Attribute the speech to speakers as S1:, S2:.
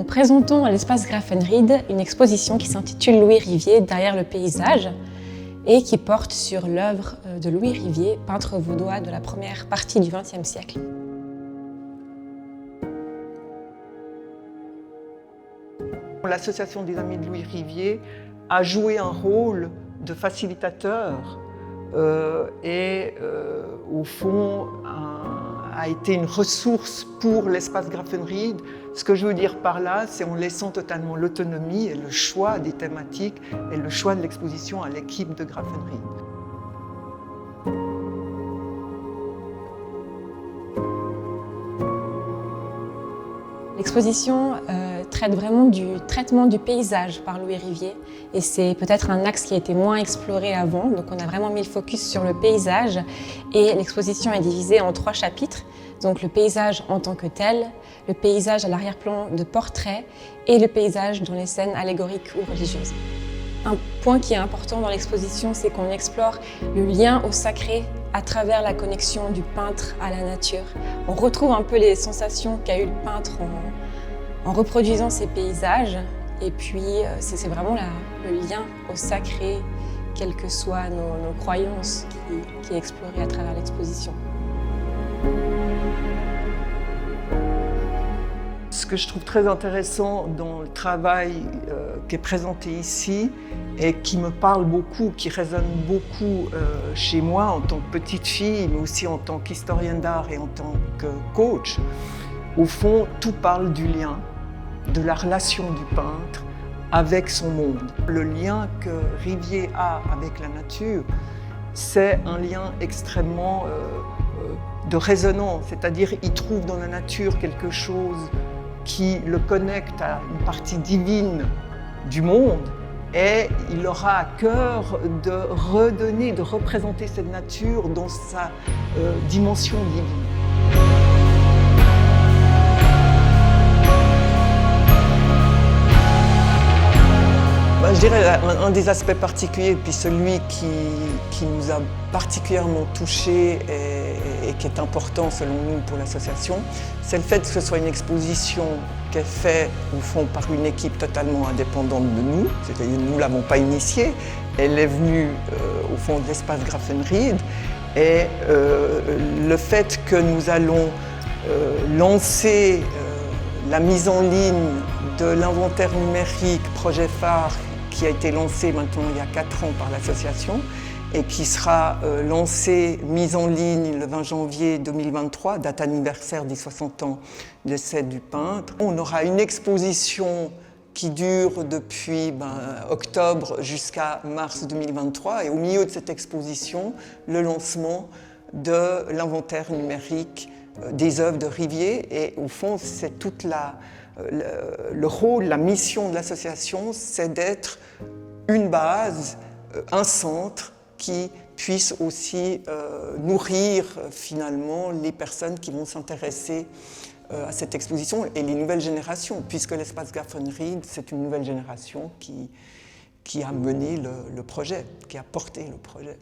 S1: Nous présentons à l'espace Grafenried une exposition qui s'intitule Louis Rivier derrière le paysage et qui porte sur l'œuvre de Louis Rivier, peintre vaudois de la première partie du XXe siècle.
S2: L'association des Amis de Louis Rivier a joué un rôle de facilitateur et au fond a été une ressource pour l'espace Grafenried. Ce que je veux dire par là, c'est en laissant totalement l'autonomie et le choix des thématiques et le choix de l'exposition à l'équipe de Grafenried.
S1: L'exposition traite vraiment du traitement du paysage par Louis Rivier et c'est peut-être un axe qui a été moins exploré avant, donc on a vraiment mis le focus sur le paysage et l'exposition est divisée en 3 chapitres, donc le paysage en tant que tel, le paysage à l'arrière-plan de portraits et le paysage dans les scènes allégoriques ou religieuses. Un point qui est important dans l'exposition, c'est qu'on explore le lien au sacré à travers la connexion du peintre à la nature. On retrouve un peu les sensations qu'a eu le peintre en reproduisant ces paysages. Et puis, c'est vraiment le lien au sacré, quelles que soient nos croyances, qui est exploré à travers l'exposition.
S2: Ce que je trouve très intéressant dans le travail qui est présenté ici et qui me parle beaucoup, qui résonne beaucoup chez moi en tant que petite fille, mais aussi en tant qu'historienne d'art et en tant que coach, au fond, tout parle du lien, de la relation du peintre avec son monde. Le lien que Rivier a avec la nature, c'est un lien extrêmement de résonance, c'est-à-dire il trouve dans la nature quelque chose qui le connecte à une partie divine du monde et il aura à cœur de redonner, de représenter cette nature dans sa dimension divine. Je dirais un des aspects particuliers, puis celui qui nous a particulièrement touchés et qui est important selon nous pour l'association, c'est le fait que ce soit une exposition qui est faite au fond par une équipe totalement indépendante de nous, c'est-à-dire nous ne l'avons pas initiée, elle est venue au fond de l'espace Grafenried et le fait que nous allons lancer la mise en ligne de l'inventaire numérique projet phare qui a été lancé maintenant il y a 4 ans par l'association et qui sera mis en ligne le 20 janvier 2023, date anniversaire des 60 ans de décès du peintre. On aura une exposition qui dure depuis octobre jusqu'à mars 2023 et au milieu de cette exposition, le lancement de l'inventaire numérique des œuvres de Rivier et au fond c'est toute le rôle, la mission de l'association, c'est d'être une base, un centre qui puisse aussi nourrir finalement les personnes qui vont s'intéresser à cette exposition et les nouvelles générations, puisque l'espace Grafenried, c'est une nouvelle génération qui a mené le projet, qui a porté le projet.